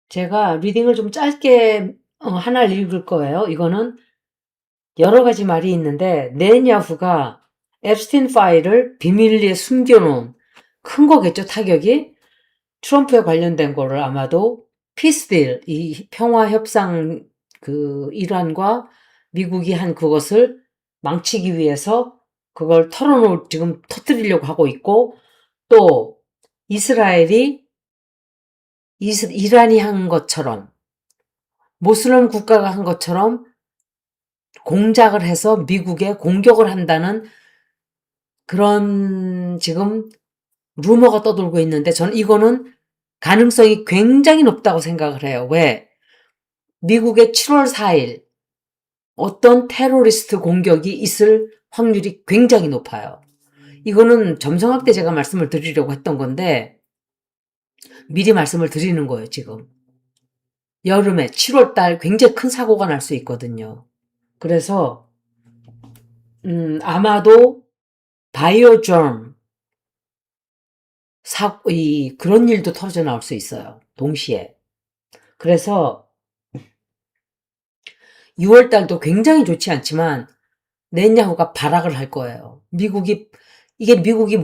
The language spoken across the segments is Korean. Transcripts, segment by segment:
제가 리딩을 좀 짧게 하나를 읽을 거예요. 이거는 여러 가지 말이 있는데 네냐후가 앱스틴 파일을 비밀리에 숨겨놓은 큰 거겠죠, 타격이. 트럼프에 관련된 거를 아마도 피스딜, 이 평화협상 이란과 미국이 한 그것을 망치기 위해서 그걸 지금 터뜨리려고 하고 있고, 또 이스라엘이 이란이 한 것처럼, 모슬림 국가가 한 것처럼 공작을 해서 미국에 공격을 한다는 그런 지금 루머가 떠돌고 있는데, 저는 이거는 가능성이 굉장히 높다고 생각을 해요. 왜? 미국의 7월 4일 어떤 테러리스트 공격이 있을 확률이 굉장히 높아요. 이거는 점성학 때 제가 말씀을 드리려고 했던 건데 미리 말씀을 드리는 거예요, 지금. 여름에 7월 달 굉장히 큰 사고가 날 수 있거든요. 그래서 아마도 바이오존 그런 일도 터져 나올 수 있어요. 동시에. 그래서 6월 달도 굉장히 좋지 않지만 넷냐후가 발악을 할 거예요. 이게 미국이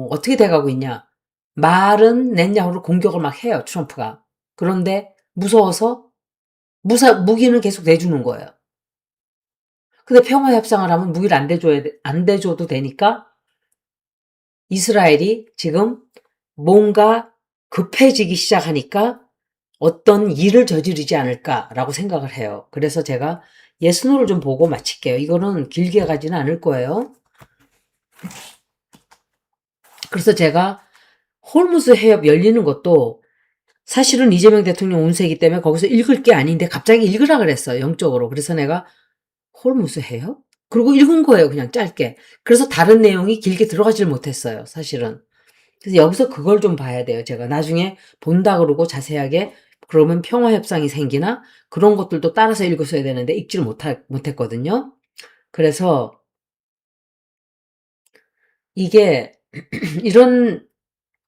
어떻게 돼가고 있냐. 말은 넷냐후를 공격을 막 해요, 트럼프가. 그런데 무서워서 무기는 계속 내주는 거예요. 근데 평화협상을 하면 무기를 안 대줘도 되니까 이스라엘이 지금 뭔가 급해지기 시작하니까 어떤 일을 저지르지 않을까라고 생각을 해요. 그래서 제가 예스노를 좀 보고 마칠게요. 이거는 길게 가지는 않을 거예요. 그래서 제가 홀무즈 해협 열리는 것도 사실은 이재명 대통령 운세이기 때문에 거기서 읽을 게 아닌데 갑자기 읽으라 그랬어요. 영적으로. 그래서 내가 홀무즈 해협? 그리고 읽은 거예요. 그냥 짧게. 그래서 다른 내용이 길게 들어가질 못했어요. 사실은. 그래서 여기서 그걸 좀 봐야 돼요. 제가 나중에 본다 그러고 자세하게 그러면 평화협상이 생기나 그런 것들도 따라서 읽었어야 되는데 읽지를 못했거든요. 그래서 이게 이런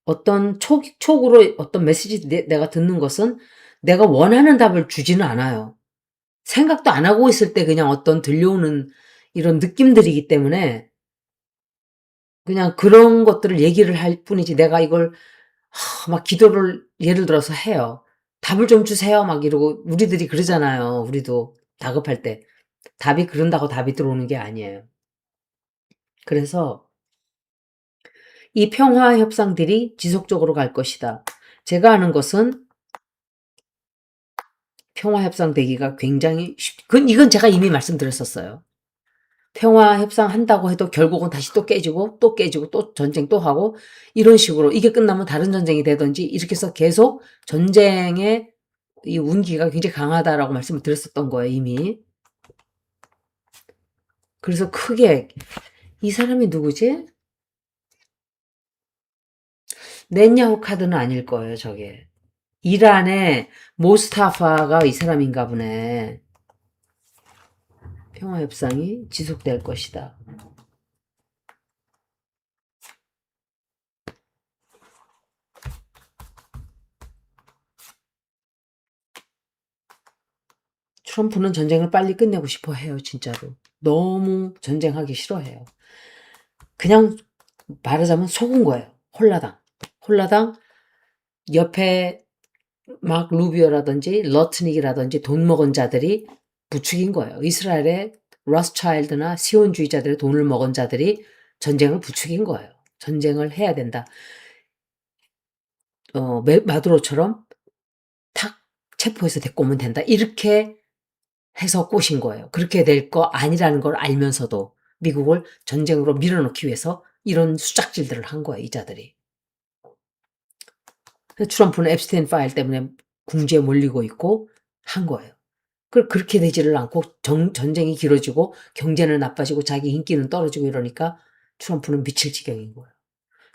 어떤 촉으로 어떤 메시지 내가 듣는 것은 내가 원하는 답을 주지는 않아요. 생각도 안 하고 있을 때 그냥 어떤 들려오는 이런 느낌들이기 때문에 그냥 그런 것들을 얘기를 할 뿐이지 내가 이걸 막 기도를 예를 들어서 해요. 답을 좀 주세요. 막 이러고 우리들이 그러잖아요. 우리도 다급할 때. 답이 그런다고 답이 들어오는 게 아니에요. 그래서 이 평화 협상들이 지속적으로 갈 것이다. 제가 아는 것은 평화 협상 되기가 굉장히 이건 제가 이미 말씀드렸었어요. 평화 협상한다고 해도 결국은 다시 또 깨지고 또 깨지고 또 전쟁 또 하고 이런 식으로 이게 끝나면 다른 전쟁이 되든지 이렇게 해서 계속 전쟁의 이 운기가 굉장히 강하다라고 말씀을 드렸었던 거예요, 이미. 그래서 크게 이 사람이 누구지? 넷냐후 카드는 아닐 거예요, 저게. 이란의 모스타파가 이 사람인가 보네. 평화 협상이 지속될 것이다. 트럼프는 전쟁을 빨리 끝내고 싶어 해요, 진짜로. 너무 전쟁하기 싫어해요. 그냥 말하자면 속은 거예요. 홀라당 옆에 막 루비오라든지 러트닉이라든지 돈 먹은 자들이 부추긴 거예요. 이스라엘의 러스차일드나 시온주의자들의 돈을 먹은 자들이 전쟁을 부추긴 거예요. 전쟁을 해야 된다. 마두로처럼 탁 체포해서 데리고 오면 된다. 이렇게 해서 꼬신 거예요. 그렇게 될 거 아니라는 걸 알면서도 미국을 전쟁으로 밀어넣기 위해서 이런 수작질들을 한 거예요. 이 자들이. 트럼프는 앱스테인 파일 때문에 궁지에 몰리고 있고 한 거예요. 그렇게 되지를 않고 전쟁이 길어지고 경제는 나빠지고 자기 인기는 떨어지고 이러니까 트럼프는 미칠 지경인 거예요.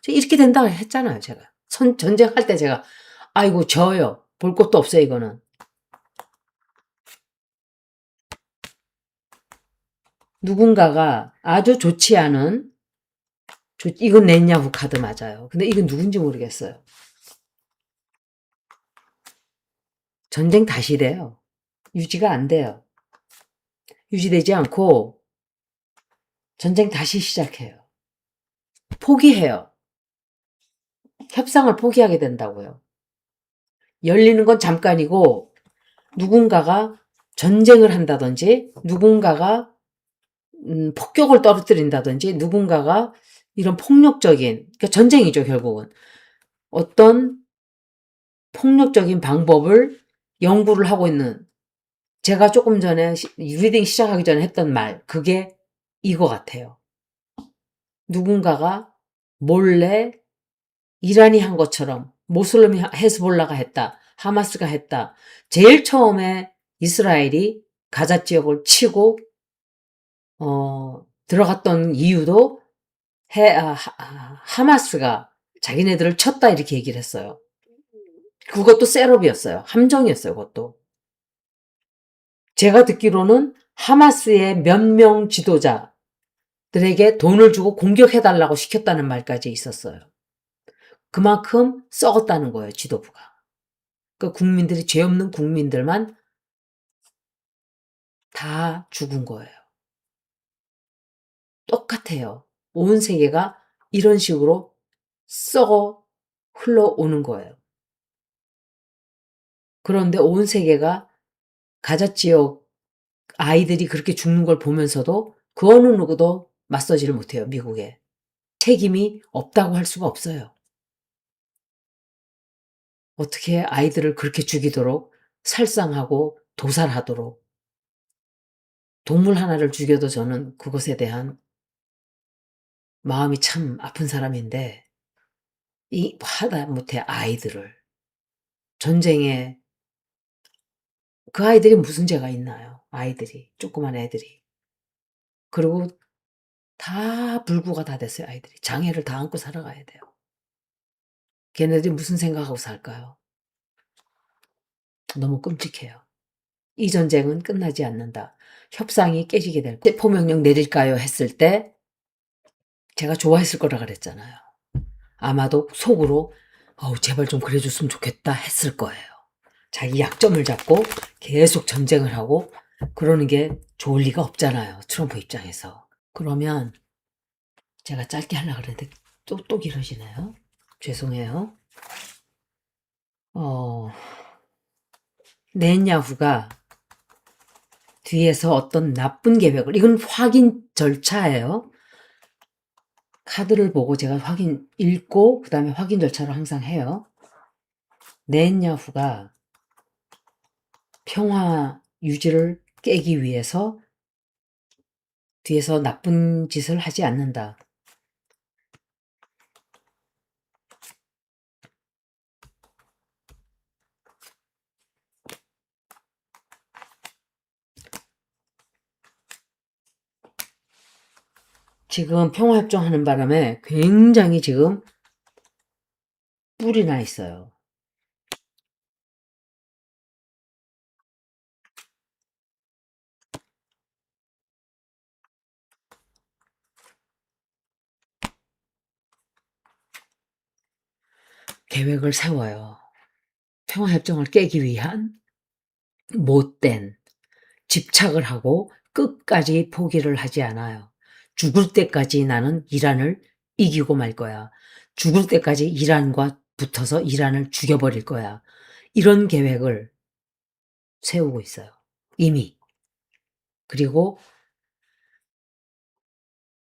이렇게 된다고 했잖아요, 제가. 전쟁할 때 제가 아이고 져요. 볼 것도 없어요, 이거는. 누군가가 아주 좋지 않은 이건 냈냐고 카드 맞아요. 근데 이건 누군지 모르겠어요. 전쟁 다시 돼요. 유지가 안 돼요. 유지되지 않고 전쟁 다시 시작해요. 포기해요. 협상을 포기하게 된다고요. 열리는 건 잠깐이고 누군가가 전쟁을 한다든지 누군가가 폭격을 떨어뜨린다든지 누군가가 이런 폭력적인, 그러니까 전쟁이죠 결국은. 어떤 폭력적인 방법을 연구를 하고 있는, 제가 조금 전에 리딩 시작하기 전에 했던 말, 그게 이거 같아요. 누군가가 몰래 이란이 한 것처럼 모슬렘이 헤즈볼라가 했다, 하마스가 했다. 제일 처음에 이스라엘이 가자 지역을 치고 들어갔던 이유도 하마스가 자기네들을 쳤다 이렇게 얘기를 했어요. 그것도 셋업이었어요. 함정이었어요. 그것도. 제가 듣기로는 하마스의 몇 명 지도자들에게 돈을 주고 공격해달라고 시켰다는 말까지 있었어요. 그만큼 썩었다는 거예요. 지도부가. 그 국민들이, 죄 없는 국민들만 다 죽은 거예요. 똑같아요. 온 세계가 이런 식으로 썩어 흘러오는 거예요. 그런데 온 세계가 가자 지역 아이들이 그렇게 죽는 걸 보면서도 그 어느 누구도 맞서지를 못해요. 미국에. 책임이 없다고 할 수가 없어요. 어떻게 아이들을 그렇게 죽이도록 살상하고 도살하도록, 동물 하나를 죽여도 저는 그것에 대한 마음이 참 아픈 사람인데, 이 하다못해 아이들을 전쟁에, 그 아이들이 무슨 죄가 있나요? 아이들이, 조그만 애들이. 그리고 다 불구가 다 됐어요. 아이들이 장애를 다 안고 살아가야 돼요. 걔네들이 무슨 생각하고 살까요? 너무 끔찍해요. 이 전쟁은 끝나지 않는다. 협상이 깨지게 될 거예요. 포명령 내릴까요? 했을 때 제가 좋아했을 거라 그랬잖아요. 아마도 속으로 제발 좀 그래줬으면 좋겠다 했을 거예요. 자기 약점을 잡고 계속 전쟁을 하고 그러는 게 좋을 리가 없잖아요. 트럼프 입장에서. 그러면 제가 짧게 하려고 그랬는데 또 길어지네요. 죄송해요. 넷야후가 뒤에서 어떤 나쁜 계획을, 이건 확인 절차예요. 카드를 보고 제가 읽고 그 다음에 확인 절차를 항상 해요. 넷야후가 평화 유지를 깨기 위해서 뒤에서 나쁜 짓을 하지 않는다. 지금 평화협정하는 바람에 굉장히 지금 뿔이 나 있어요. 계획을 세워요. 평화협정을 깨기 위한 못된 집착을 하고 끝까지 포기를 하지 않아요. 죽을 때까지 나는 이란을 이기고 말 거야. 죽을 때까지 이란과 붙어서 이란을 죽여버릴 거야. 이런 계획을 세우고 있어요. 이미. 그리고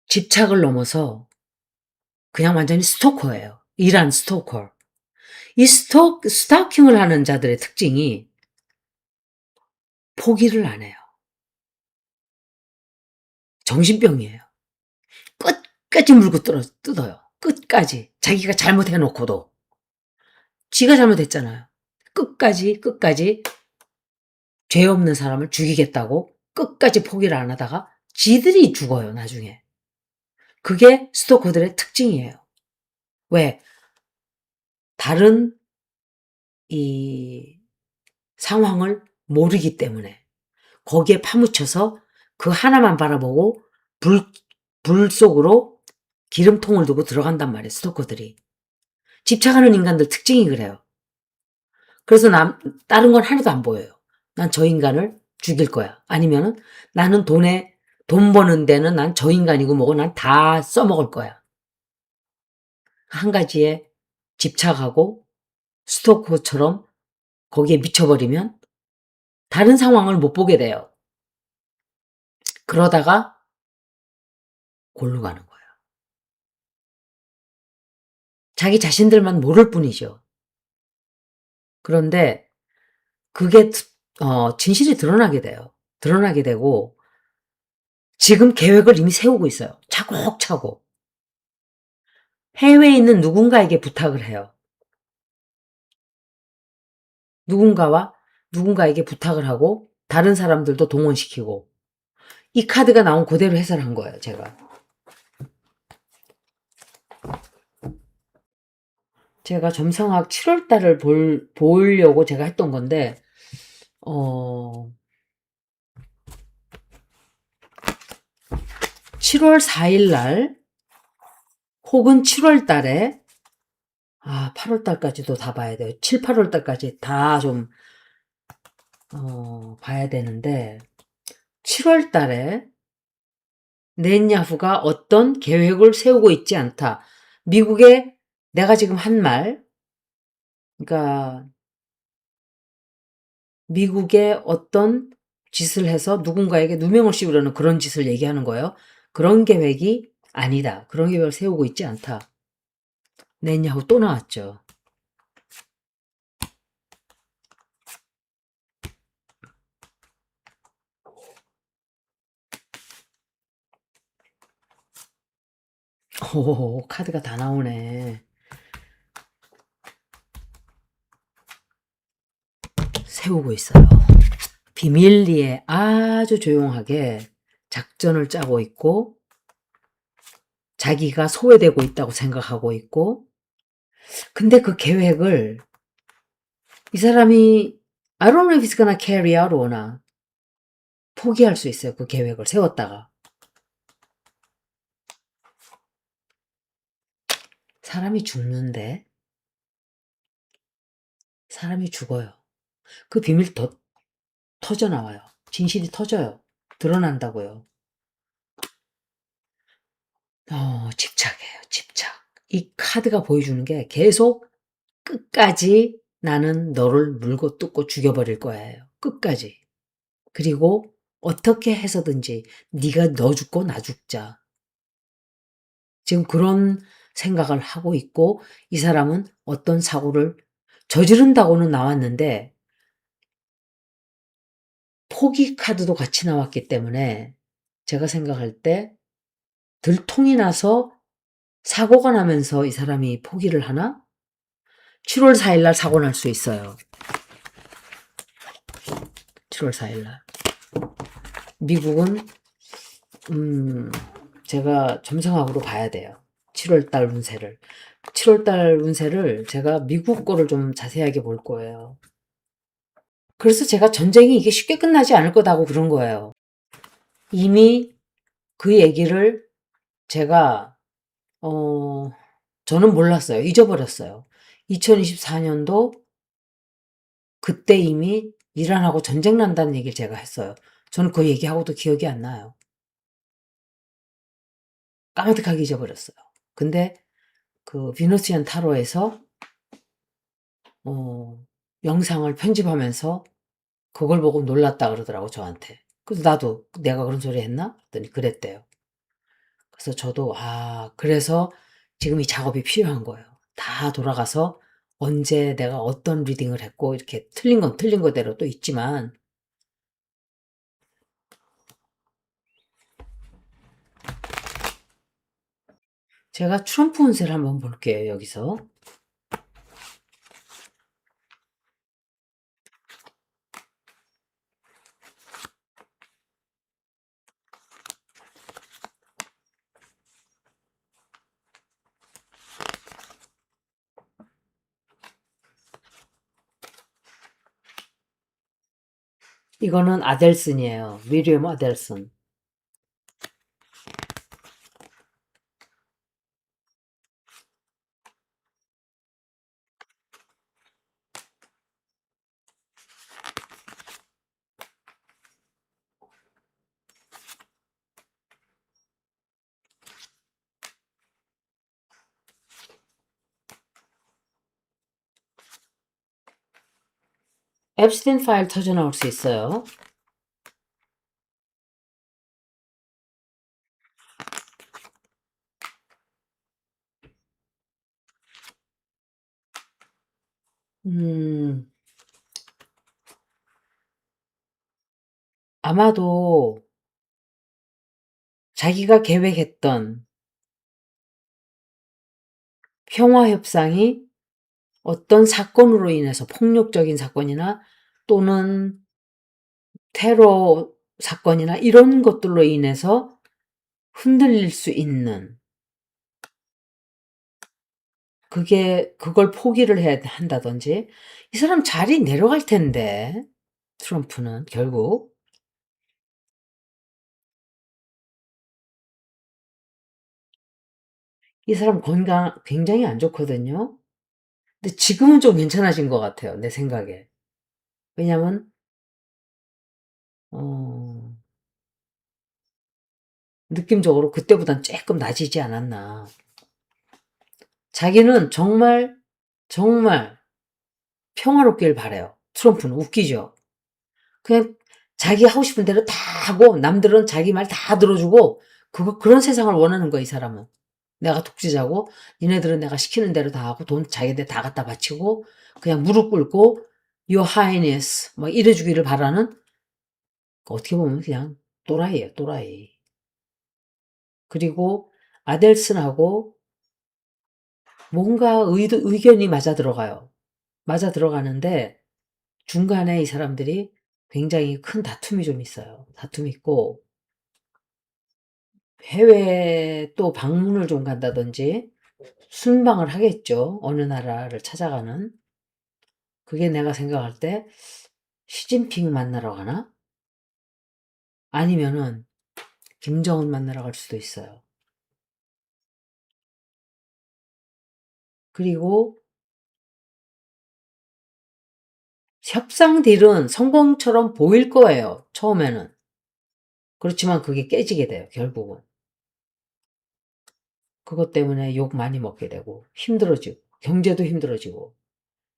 집착을 넘어서 그냥 완전히 스토커예요. 이란 스토커. 이 스토킹을 하는 자들의 특징이 포기를 안 해요. 정신병이에요. 끝까지 물고 뜯어요. 끝까지. 자기가 잘못해놓고도. 지가 잘못했잖아요. 끝까지 죄 없는 사람을 죽이겠다고 끝까지 포기를 안 하다가 지들이 죽어요, 나중에. 그게 스토커들의 특징이에요. 왜? 다른 이 상황을 모르기 때문에. 거기에 파묻혀서 그 하나만 바라보고 불 속으로 기름통을 두고 들어간단 말이에요, 스토커들이. 집착하는 인간들 특징이 그래요. 그래서 다른 건 하나도 안 보여요. 난 저 인간을 죽일 거야. 아니면은 나는 돈 버는 데는 난 저 인간이고 뭐고 난 다 써먹을 거야. 한 가지에 집착하고 스토커처럼 거기에 미쳐버리면 다른 상황을 못 보게 돼요. 그러다가 골로 가는 거예요. 자기 자신들만 모를 뿐이죠. 그런데 그게 진실이 드러나게 돼요. 드러나게 되고 지금 계획을 이미 세우고 있어요. 차곡차곡. 해외에 있는 누군가에게 부탁을 해요. 누군가에게 부탁을 하고 다른 사람들도 동원시키고 이 카드가 나온 그대로 해설한 거예요. 제가 점성학 7월 달을 보려고 제가 했던 건데 7월 4일 날 혹은 7월 달에 8월 달까지도 다 봐야 돼요. 7, 8월 달까지 다 좀 봐야 되는데 7월 달에 넷야후가 어떤 계획을 세우고 있지 않다. 미국에 내가 지금 한 말, 그러니까 미국에 어떤 짓을 해서 누군가에게 누명을 씌우려는 그런 짓을 얘기하는 거예요. 그런 계획이 아니다. 그런 계획을 세우고 있지 않다. 넷야후 또 나왔죠. 오, 카드가 다 나오네. 세우고 있어요. 비밀리에 아주 조용하게 작전을 짜고 있고 자기가 소외되고 있다고 생각하고 있고 근데 그 계획을 이 사람이 I don't know if it's gonna carry out or not. 포기할 수 있어요. 그 계획을 세웠다가. 사람이 죽는데 사람이 죽어요. 그 비밀 더 터져나와요. 진실이 터져요. 드러난다고요. 집착해요. 집착. 이 카드가 보여주는 게 계속 끝까지 나는 너를 물고 뜯고 죽여버릴 거예요. 끝까지. 그리고 어떻게 해서든지 네가 너 죽고 나 죽자. 지금 그런 생각을 하고 있고 이 사람은 어떤 사고를 저지른다고는 나왔는데 포기 카드도 같이 나왔기 때문에 제가 생각할 때 들통이 나서 사고가 나면서 이 사람이 포기를 하나? 7월 4일 날 사고 날 수 있어요. 7월 4일 날. 미국은 제가 점성학으로 봐야 돼요. 7월 달 운세를. 7월 달 운세를 제가 미국 거를 좀 자세하게 볼 거예요. 그래서 제가 전쟁이 이게 쉽게 끝나지 않을 거다고 그런 거예요. 이미 그 얘기를 제가 저는 몰랐어요. 잊어버렸어요. 2024년도 그때 이미 이란하고 전쟁 난다는 얘기를 제가 했어요. 저는 그 얘기하고도 기억이 안 나요. 까마득하게 잊어버렸어요. 근데 그 비너스연 타로에서 영상을 편집하면서 그걸 보고 놀랐다 그러더라고 저한테. 그래서 나도 내가 그런 소리 했나? 그랬더니 그랬대요. 그래서 저도 그래서 지금 이 작업이 필요한 거예요. 다 돌아가서 언제 내가 어떤 리딩을 했고 이렇게 틀린 건 틀린 거대로 또 있지만 제가 트럼프 운세를 한번 볼게요. 여기서. 이거는 아델슨이에요. 위리엄 아델슨. 앱스틴 파일 터져 나올 수 있어요. 음, 아마도 자기가 계획했던 평화 협상이 어떤 사건으로 인해서 폭력적인 사건이나 또는 테러 사건이나 이런 것들로 인해서 흔들릴 수 있는, 그걸 포기를 해야 한다든지. 이 사람 자리 내려갈 텐데, 트럼프는 결국. 이 사람 건강 굉장히 안 좋거든요. 근데 지금은 좀 괜찮아진 것 같아요, 내 생각에. 왜냐면, 어, 느낌적으로 그때보단 조금 나아지지 않았나. 자기는 정말, 정말 평화롭길 바래요. 트럼프는 웃기죠. 그냥 자기 하고 싶은 대로 다 하고 남들은 자기 말 다 들어주고 그런 세상을 원하는 거야, 이 사람은. 내가 독재자고 니네들은 내가 시키는 대로 다 하고 돈 자기들 다 갖다 바치고 그냥 무릎 꿇고 Your Highness 막 이래주기를 바라는, 어떻게 보면 그냥 또라이예요, 또라이. 그리고 아델슨하고 뭔가 의견이 맞아 들어가요. 맞아 들어가는데 중간에 이 사람들이 굉장히 큰 다툼이 좀 있어요. 다툼이 있고 해외에 또 방문을 좀 간다든지 순방을 하겠죠. 어느 나라를 찾아가는. 그게 내가 생각할 때 시진핑 만나러 가나? 아니면은 김정은 만나러 갈 수도 있어요. 그리고 협상 딜은 성공처럼 보일 거예요. 처음에는. 그렇지만 그게 깨지게 돼요. 결국은. 그것 때문에 욕 많이 먹게 되고 힘들어지고 경제도 힘들어지고.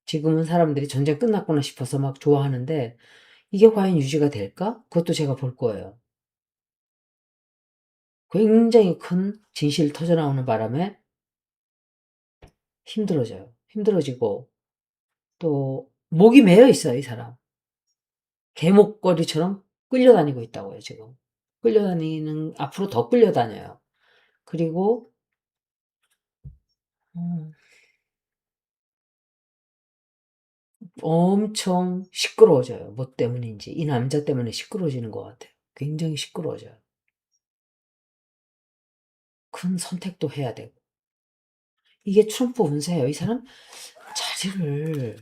지금은 사람들이 전쟁 끝났구나 싶어서 막 좋아하는데 이게 과연 유지가 될까? 그것도 제가 볼 거예요. 굉장히 큰 진실이 터져나오는 바람에 힘들어져요. 힘들어지고 또 목이 메어 있어요, 이 사람. 개목걸이처럼 끌려다니고 있다고요, 지금. 앞으로 더 끌려다녀요. 그리고 음, 엄청 시끄러워져요. 뭐 때문인지. 이 남자 때문에 시끄러워지는 것 같아요. 굉장히 시끄러워져요. 큰 선택도 해야 되고. 이게 트럼프 운세예요. 이 사람 자질을